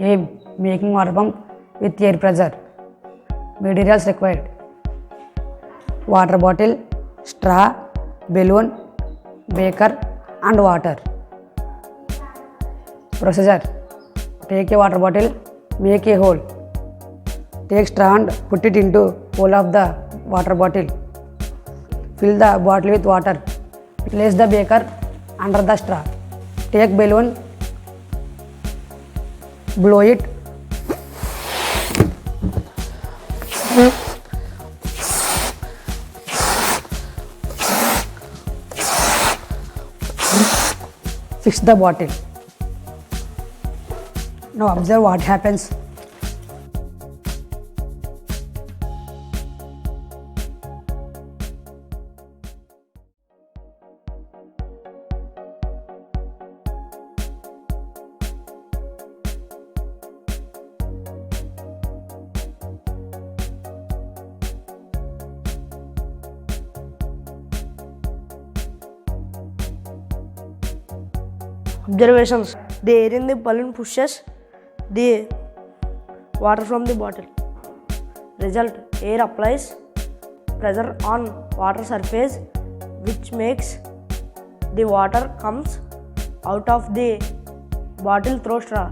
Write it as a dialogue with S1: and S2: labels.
S1: Aim. Making water pump with air pressure. Materials required: water bottle, straw, balloon, beaker and water. Procedure: take a water bottle, make a hole, take straw and put it into hole of the water bottle. Fill the bottle with water. Place the beaker under the straw. Take balloon, blow it. Fix the bottle. Now observe what happens.
S2: Observations: the air in the balloon pushes the water from the bottle. Result: air applies pressure on water surface, which makes the water comes out of the bottle through straw.